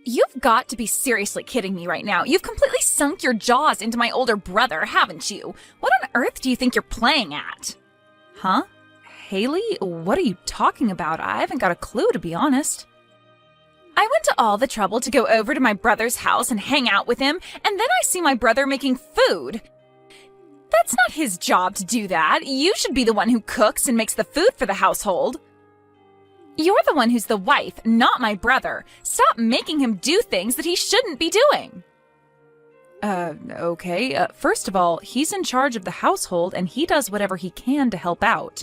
You've got to be seriously kidding me right now. You've completely sunk your jaws into my older brother, haven't you? What on earth do you think you're playing at? Huh? Haley, what are you talking about? I haven't got a clue, to be honest. I went to all the trouble to go over to my brother's house and hang out with him, and then I see my brother making food. That's not his job to do that. You should be the one who cooks and makes the food for the household. You're the one who's the wife, not my brother. Stop making him do things that he shouldn't be doing. Okay. First of all, he's in charge of the household and he does whatever he can to help out.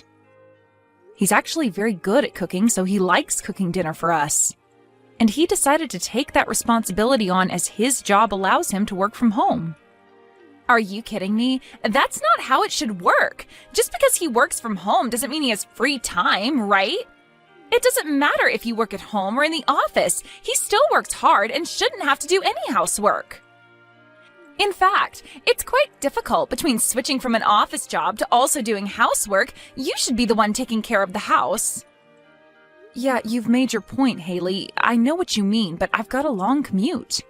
He's actually very good at cooking, so he likes cooking dinner for us. And he decided to take that responsibility on as his job allows him to work from home. Are you kidding me? That's not how it should work. Just because he works from home doesn't mean he has free time, right? It doesn't matter if you work at home or in the office. He still works hard and shouldn't have to do any housework. In fact, it's quite difficult between switching from an office job to also doing housework. You should be the one taking care of the house. Yeah, you've made your point, Haley. I know what you mean, but I've got a long commute.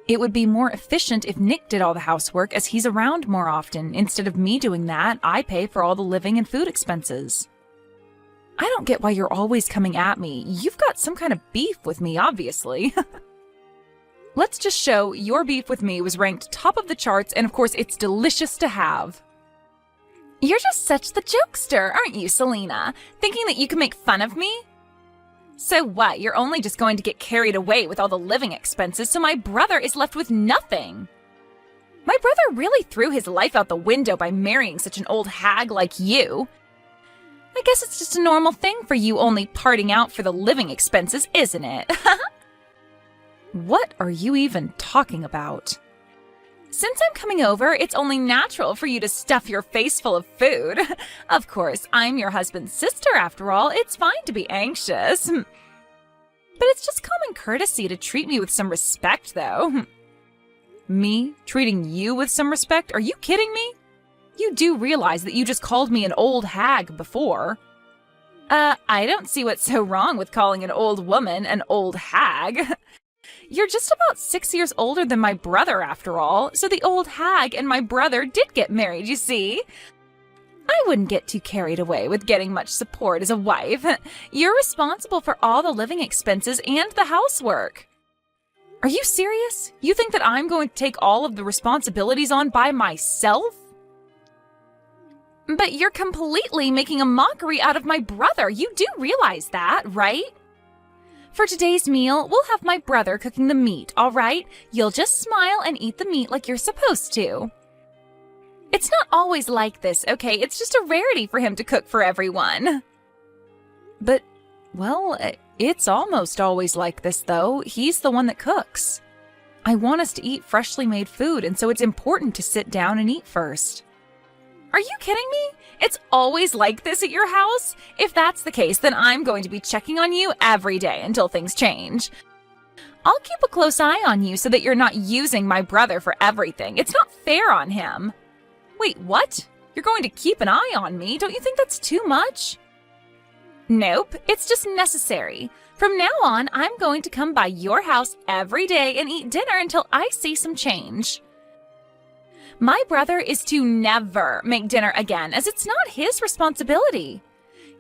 It would be more efficient if Nick did all the housework as he's around more often. Instead of me doing that, I pay for all the living and food expenses. I don't get why you're always coming at me. You've got some kind of beef with me, obviously. Let's just show your beef with me was ranked top of the charts, and of course it's delicious to have. You're just such the jokester, aren't you, Selena? Thinking that you can make fun of me? So what, you're only just going to get carried away with all the living expenses, so my brother is left with nothing. My brother really threw his life out the window by marrying such an old hag like you. I guess it's just a normal thing for you only parting out for the living expenses, isn't it? What are you even talking about? Since I'm coming over, it's only natural for you to stuff your face full of food. Of course, I'm your husband's sister after all. It's fine to be anxious. But it's just common courtesy to treat me with some respect, though. Me treating you with some respect? Are you kidding me? You do realize that you just called me an old hag before. I don't see what's so wrong with calling an old woman an old hag. You're just about 6 years older than my brother, after all, so the old hag and my brother did get married, you see. I wouldn't get too carried away with getting much support as a wife. You're responsible for all the living expenses and the housework. Are you serious? You think that I'm going to take all of the responsibilities on by myself? But you're completely making a mockery out of my brother. You do realize that, right? For today's meal, we'll have my brother cooking the meat, all right? You'll just smile and eat the meat like you're supposed to. It's not always like this, okay? It's just a rarity for him to cook for everyone. But, well, it's almost always like this, though. He's the one that cooks. I want us to eat freshly made food, and so it's important to sit down and eat first. Are you kidding me? It's always like this at your house? If that's the case, then I'm going to be checking on you every day until things change. I'll keep a close eye on you so that you're not using my brother for everything. It's not fair on him. Wait, what? You're going to keep an eye on me? Don't you think that's too much? Nope, it's just necessary. From now on, I'm going to come by your house every day and eat dinner until I see some change. My brother is to never make dinner again, as it's not his responsibility.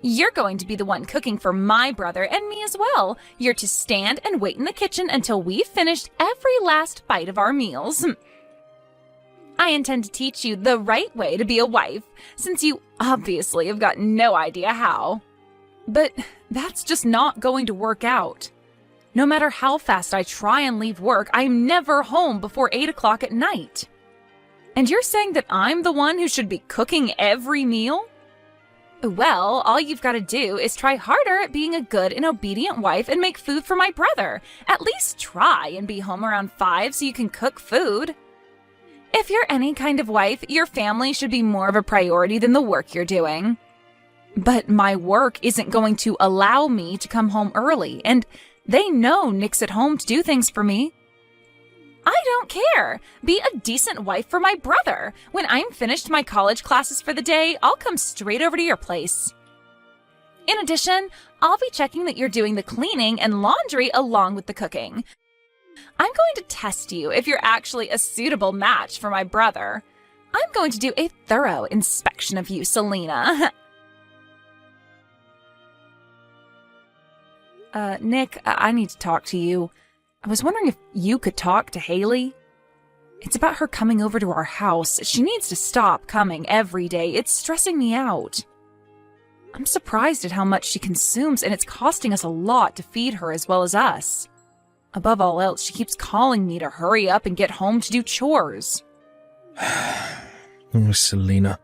You're going to be the one cooking for my brother and me as well. You're to stand and wait in the kitchen until we've finished every last bite of our meals. I intend to teach you the right way to be a wife, since you obviously have got no idea how. But that's just not going to work out. No matter how fast I try and leave work, I'm never home before 8 o'clock at night. And you're saying that I'm the one who should be cooking every meal? Well, all you've got to do is try harder at being a good and obedient wife and make food for my brother. At least try and be home around 5 so you can cook food. If you're any kind of wife, your family should be more of a priority than the work you're doing. But my work isn't going to allow me to come home early, and they know Nick's at home to do things for me. I don't care. Be a decent wife for my brother. When I'm finished my college classes for the day, I'll come straight over to your place. In addition, I'll be checking that you're doing the cleaning and laundry along with the cooking. I'm going to test you if you're actually a suitable match for my brother. I'm going to do a thorough inspection of you, Selena. Nick, I need to talk to you. I was wondering if you could talk to Haley. It's about her coming over to our house. She needs to stop coming every day. It's stressing me out. I'm surprised at how much she consumes, and it's costing us a lot to feed her as well as us. Above all else, she keeps calling me to hurry up and get home to do chores. Oh, Selena.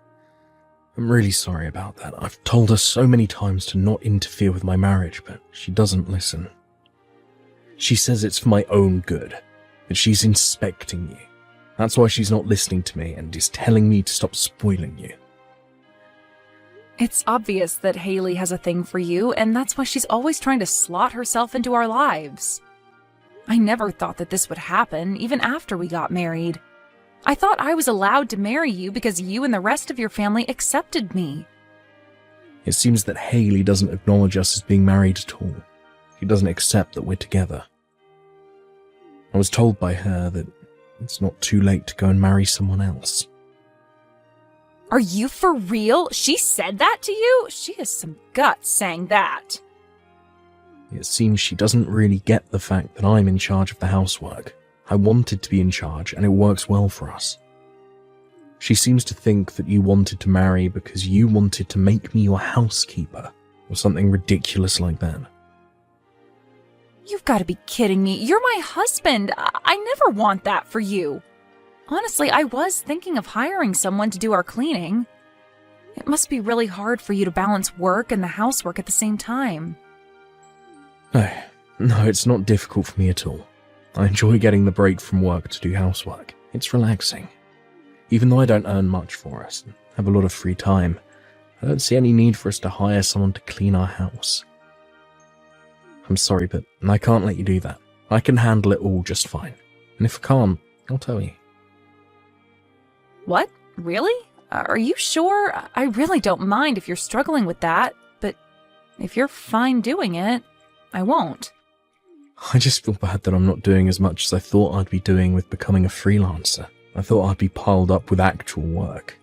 I'm really sorry about that. I've told her so many times to not interfere with my marriage, but she doesn't listen. She says it's for my own good, that she's inspecting you. That's why she's not listening to me and is telling me to stop spoiling you. It's obvious that Haley has a thing for you, and that's why she's always trying to slot herself into our lives. I never thought that this would happen, even after we got married. I thought I was allowed to marry you because you and the rest of your family accepted me. It seems that Haley doesn't acknowledge us as being married at all. She doesn't accept that we're together. I was told by her that it's not too late to go and marry someone else. Are you for real? She said that to you? She has some guts saying that. It seems she doesn't really get the fact that I'm in charge of the housework. I wanted to be in charge, and it works well for us. She seems to think that you wanted to marry because you wanted to make me your housekeeper, or something ridiculous like that. You've got to be kidding me. You're my husband. I never want that for you. Honestly, I was thinking of hiring someone to do our cleaning. It must be really hard for you to balance work and the housework at the same time. No, it's not difficult for me at all. I enjoy getting the break from work to do housework. It's relaxing. Even though I don't earn much for us and have a lot of free time, I don't see any need for us to hire someone to clean our house. I'm sorry, but I can't let you do that. I can handle it all just fine. And if I can't, I'll tell you. What? Really? Are you sure? I really don't mind if you're struggling with that, but if you're fine doing it, I won't. I just feel bad that I'm not doing as much as I thought I'd be doing with becoming a freelancer. I thought I'd be piled up with actual work.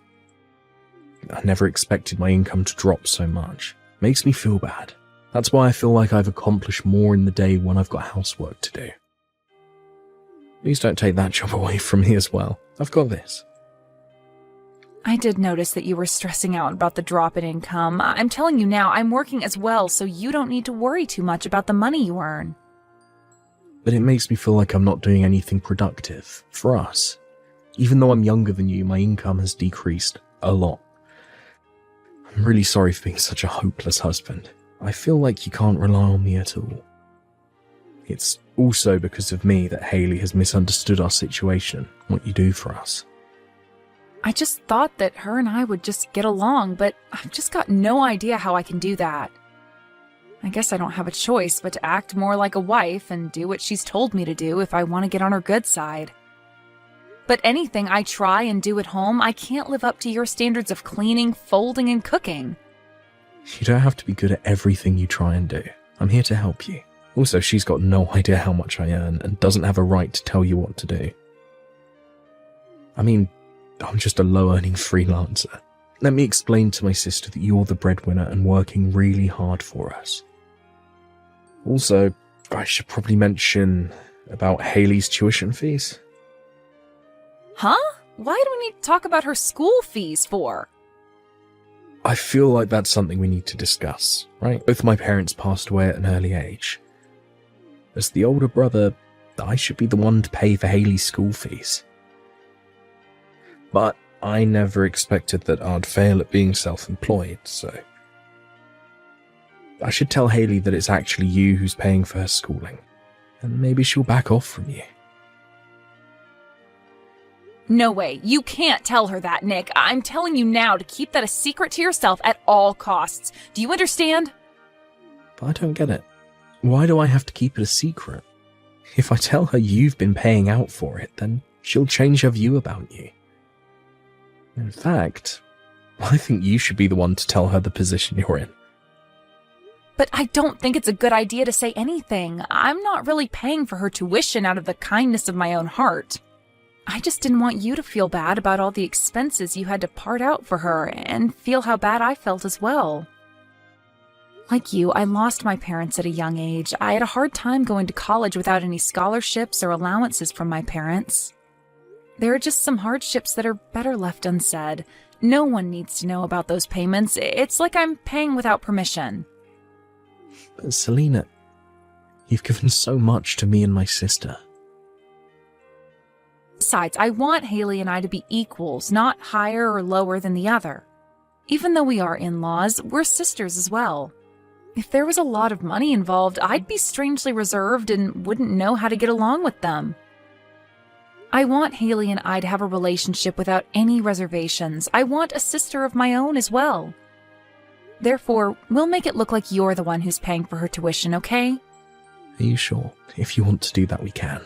I never expected my income to drop so much. Makes me feel bad. That's why I feel like I've accomplished more in the day when I've got housework to do. Please don't take that job away from me as well. I've got this. I did notice that you were stressing out about the drop in income. I'm telling you now, I'm working as well, so you don't need to worry too much about the money you earn. But it makes me feel like I'm not doing anything productive for us. Even though I'm younger than you, my income has decreased a lot. I'm really sorry for being such a hopeless husband. I feel like you can't rely on me at all. It's also because of me that Haley has misunderstood our situation, what you do for us. I just thought that her and I would just get along, but I've just got no idea how I can do that. I guess I don't have a choice but to act more like a wife and do what she's told me to do if I want to get on her good side. But anything I try and do at home, I can't live up to your standards of cleaning, folding, and cooking. You don't have to be good at everything you try and do. I'm here to help you. Also, she's got no idea how much I earn and doesn't have a right to tell you what to do. I mean, I'm just a low-earning freelancer. Let me explain to my sister that you're the breadwinner and working really hard for us. Also, I should probably mention about Haley's tuition fees. Huh? Why do we need to talk about her school fees for? I feel like that's something we need to discuss, right? Both my parents passed away at an early age. As the older brother, I should be the one to pay for Haley's school fees. But I never expected that I'd fail at being self-employed, so I should tell Haley that it's actually you who's paying for her schooling, and maybe she'll back off from you. No way. You can't tell her that, Nick. I'm telling you now to keep that a secret to yourself at all costs. Do you understand? But I don't get it. Why do I have to keep it a secret? If I tell her you've been paying out for it, then she'll change her view about you. In fact, I think you should be the one to tell her the position you're in. But I don't think it's a good idea to say anything. I'm not really paying for her tuition out of the kindness of my own heart. I just didn't want you to feel bad about all the expenses you had to part out for her and feel how bad I felt as well. Like you, I lost my parents at a young age. I had a hard time going to college without any scholarships or allowances from my parents. There are just some hardships that are better left unsaid. No one needs to know about those payments. It's like I'm paying without permission. But Selena, you've given so much to me and my sister. Besides, I want Haley and I to be equals, not higher or lower than the other. Even though we are in-laws, we're sisters as well. If there was a lot of money involved, I'd be strangely reserved and wouldn't know how to get along with them. I want Haley and I to have a relationship without any reservations. I want a sister of my own as well. Therefore, we'll make it look like you're the one who's paying for her tuition, okay? Are you sure? If you want to do that, we can.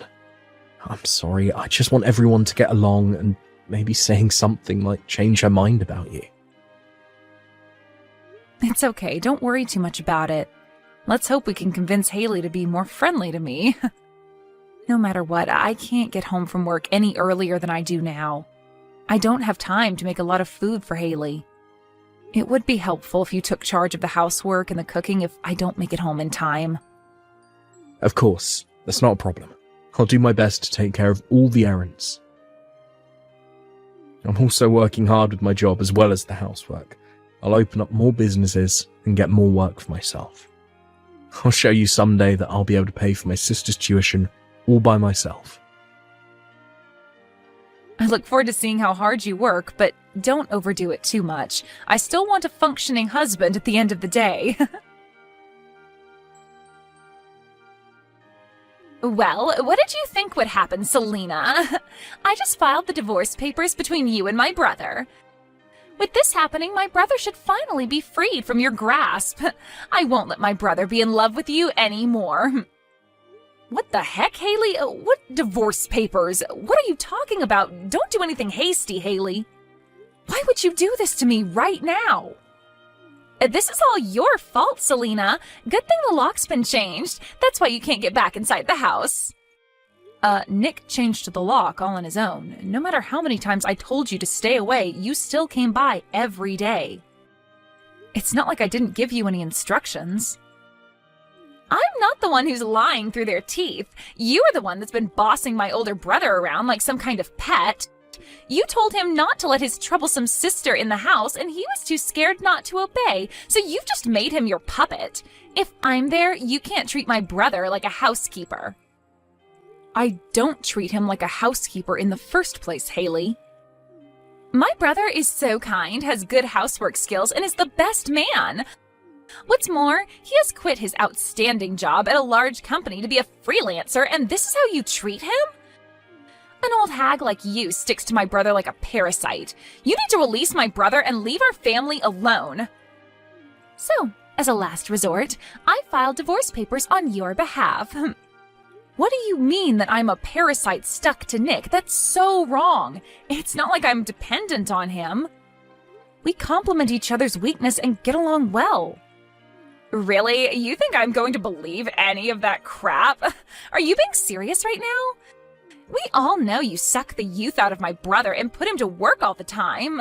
I'm sorry, I just want everyone to get along, and maybe saying something might change her mind about you. It's okay, don't worry too much about it. Let's hope we can convince Haley to be more friendly to me. No matter what, I can't get home from work any earlier than I do now. I don't have time to make a lot of food for Haley. It would be helpful if you took charge of the housework and the cooking if I don't make it home in time. Of course, that's not a problem. I'll do my best to take care of all the errands. I'm also working hard with my job as well as the housework. I'll open up more businesses and get more work for myself. I'll show you someday that I'll be able to pay for my sister's tuition all by myself. I look forward to seeing how hard you work, but don't overdo it too much. I still want a functioning husband at the end of the day. Well, what did you think would happen, Selena? I just filed the divorce papers between you and my brother. With this happening, my brother should finally be freed from your grasp. I won't let my brother be in love with you anymore. What the heck, Haley? What divorce papers? What are you talking about? Don't do anything hasty, Haley. Why would you do this to me right now? This is all your fault, Selena. Good thing the lock's been changed. That's why you can't get back inside the house. Nick changed the lock all on his own. No matter how many times I told you to stay away, you still came by every day. It's not like I didn't give you any instructions. I'm not the one who's lying through their teeth. You are the one that's been bossing my older brother around like some kind of pet. You told him not to let his troublesome sister in the house, and he was too scared not to obey, so you've just made him your puppet. If I'm there, you can't treat my brother like a housekeeper. I don't treat him like a housekeeper in the first place, Haley. My brother is so kind, has good housework skills, and is the best man. What's more, he has quit his outstanding job at a large company to be a freelancer, and this is how you treat him? An old hag like you sticks to my brother like a parasite. You need to release my brother and leave our family alone. So, as a last resort, I filed divorce papers on your behalf. What do you mean that I'm a parasite stuck to Nick? That's so wrong. It's not like I'm dependent on him. We complement each other's weakness and get along well. Really? You think I'm going to believe any of that crap? Are you being serious right now? We all know you suck the youth out of my brother and put him to work all the time.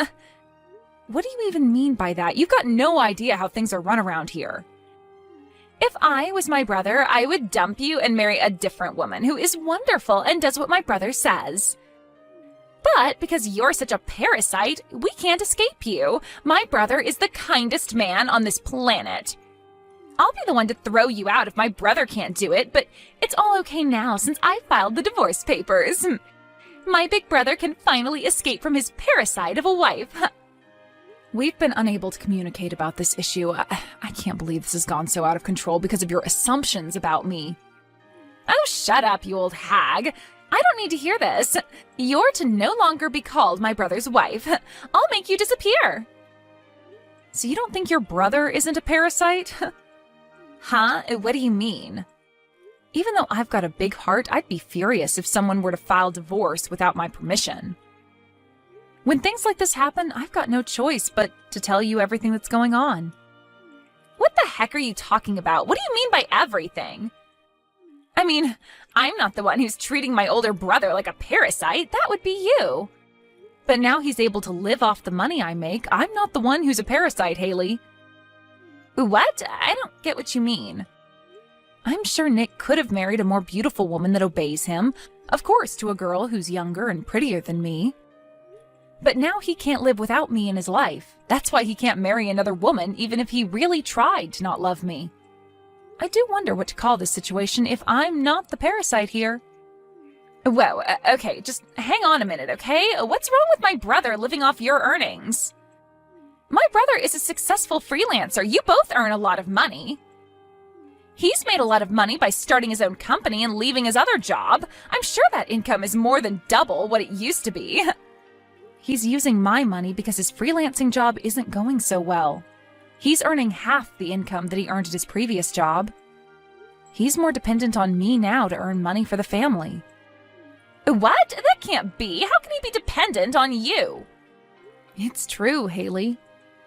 What do you even mean by that? You've got no idea how things are run around here. If I was my brother, I would dump you and marry a different woman who is wonderful and does what my brother says. But because you're such a parasite, we can't escape you. My brother is the kindest man on this planet. I'll be the one to throw you out if my brother can't do it, but it's all okay now since I filed the divorce papers. My big brother can finally escape from his parasite of a wife. We've been unable to communicate about this issue. I can't believe this has gone so out of control because of your assumptions about me. Oh, shut up, you old hag. I don't need to hear this. You're to no longer be called my brother's wife. I'll make you disappear. So you don't think your brother isn't a parasite? Huh? What do you mean? Even though I've got a big heart, I'd be furious if someone were to file divorce without my permission. When things like this happen, I've got no choice but to tell you everything that's going on. What the heck are you talking about? What do you mean by everything? I mean, I'm not the one who's treating my older brother like a parasite. That would be you. But now he's able to live off the money I make. I'm not the one who's a parasite, Haley. What? I don't get what you mean. I'm sure Nick could have married a more beautiful woman that obeys him, of course, to a girl who's younger and prettier than me. But now he can't live without me in his life. That's why he can't marry another woman, even if he really tried to not love me. I do wonder what to call this situation if I'm not the parasite here. Whoa, okay, just hang on a minute, okay? What's wrong with my brother living off your earnings? My brother is a successful freelancer. You both earn a lot of money. He's made a lot of money by starting his own company and leaving his other job. I'm sure that income is more than double what it used to be. He's using my money because his freelancing job isn't going so well. He's earning half the income that he earned at his previous job. He's more dependent on me now to earn money for the family. What? That can't be. How can he be dependent on you? It's true, Haley.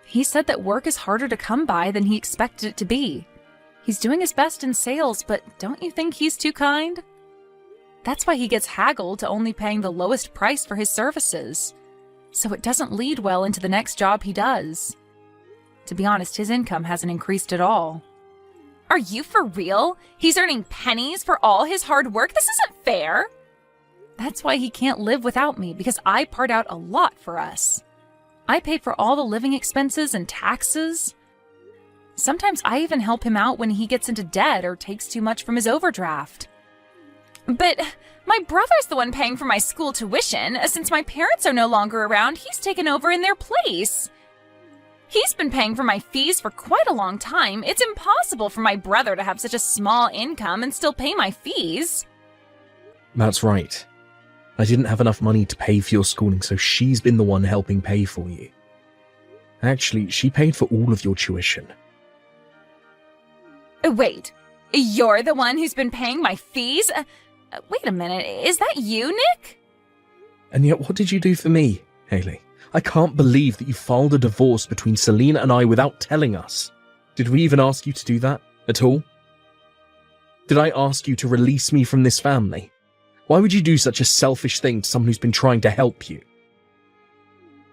He said that work is harder to come by than he expected it to be. He's doing his best in sales, but don't you think he's too kind? That's why he gets haggled to only paying the lowest price for his services. So it doesn't lead well into the next job he does. To be honest, his income hasn't increased at all. Are you for real? He's earning pennies for all his hard work? This isn't fair. That's why he can't live without me, because I part out a lot for us. I pay for all the living expenses and taxes. Sometimes I even help him out when he gets into debt or takes too much from his overdraft. But my brother's the one paying for my school tuition. Since my parents are no longer around, he's taken over in their place. He's been paying for my fees for quite a long time. It's impossible for my brother to have such a small income and still pay my fees. That's right. I didn't have enough money to pay for your schooling, so she's been the one helping pay for you. Actually, she paid for all of your tuition. Wait, you're the one who's been paying my fees? Wait a minute, is that you, Nick? And yet, what did you do for me, Haley? I can't believe that you filed a divorce between Selena and I without telling us. Did we even ask you to do that at all? Did I ask you to release me from this family? Why would you do such a selfish thing to someone who's been trying to help you?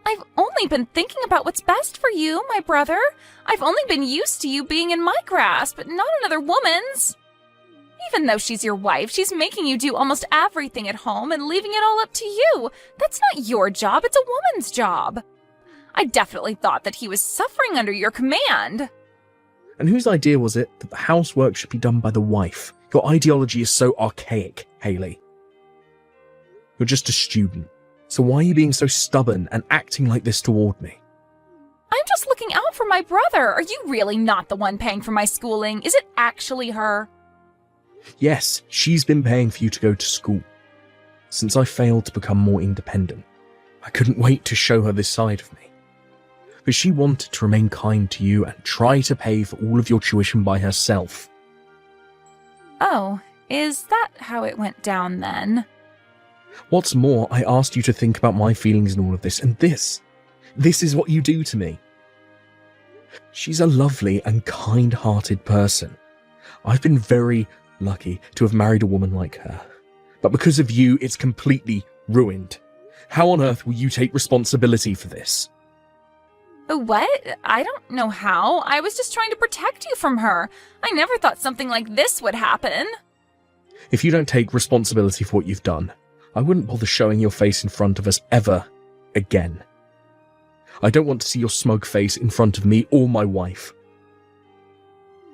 I've only been thinking about what's best for you, my brother. I've only been used to you being in my grasp, not another woman's. Even though she's your wife, she's making you do almost everything at home and leaving it all up to you. That's not your job, it's a woman's job. I definitely thought that he was suffering under your command. And whose idea was it that the housework should be done by the wife? Your ideology is so archaic, Haley. You're just a student. So why are you being so stubborn and acting like this toward me? I'm just looking out for my brother. Are you really not the one paying for my schooling? Is it actually her? Yes, she's been paying for you to go to school. Since I failed to become more independent, I couldn't wait to show her this side of me. But she wanted to remain kind to you and try to pay for all of your tuition by herself. Oh, is that how it went down then? What's more, I asked you to think about my feelings in all of this, and this is what you do to me. She's a lovely and kind-hearted person. I've been very lucky to have married a woman like her. But because of you, it's completely ruined. How on earth will you take responsibility for this? What? I don't know how. I was just trying to protect you from her. I never thought something like this would happen. If you don't take responsibility for what you've done, I wouldn't bother showing your face in front of us ever again. I don't want to see your smug face in front of me or my wife.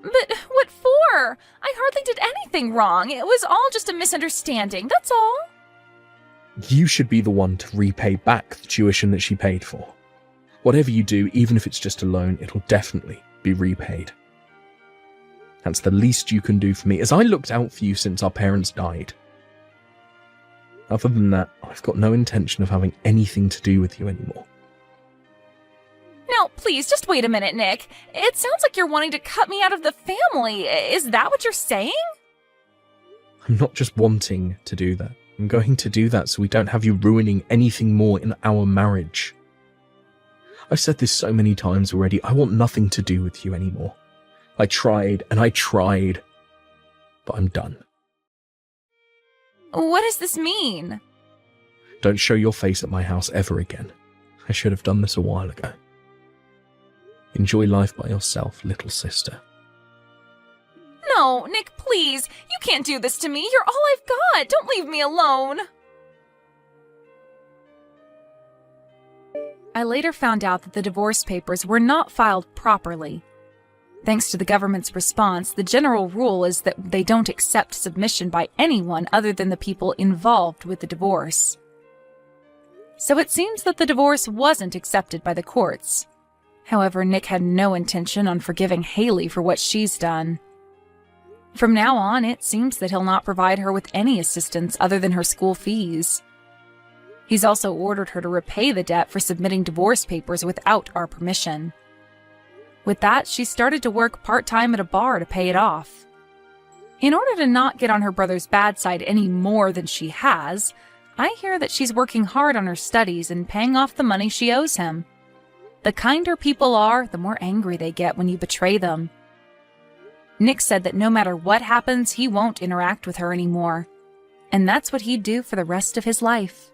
But what for? I hardly did anything wrong. It was all just a misunderstanding, that's all. You should be the one to repay back the tuition that she paid for. Whatever you do, even if it's just a loan, it'll definitely be repaid. That's the least you can do for me, as I looked out for you since our parents died. Other than that, I've got no intention of having anything to do with you anymore. Now, please, just wait a minute, Nick. It sounds like you're wanting to cut me out of the family. Is that what you're saying? I'm not just wanting to do that. I'm going to do that so we don't have you ruining anything more in our marriage. I've said this so many times already. I want nothing to do with you anymore. I tried and I tried, but I'm done. What does this mean? Don't show your face at my house ever again. I should have done this a while ago. Enjoy life by yourself, little sister. No, Nick, please. You can't do this to me. You're all I've got. Don't leave me alone. I later found out that the divorce papers were not filed properly. Thanks to the government's response, the general rule is that they don't accept submission by anyone other than the people involved with the divorce. So it seems that the divorce wasn't accepted by the courts. However, Nick had no intention on forgiving Haley for what she's done. From now on, it seems that he'll not provide her with any assistance other than her school fees. He's also ordered her to repay the debt for submitting divorce papers without our permission. With that, she started to work part-time at a bar to pay it off. In order to not get on her brother's bad side any more than she has, I hear that she's working hard on her studies and paying off the money she owes him. The kinder people are, the more angry they get when you betray them. Nick said that no matter what happens, he won't interact with her anymore. And that's what he'd do for the rest of his life.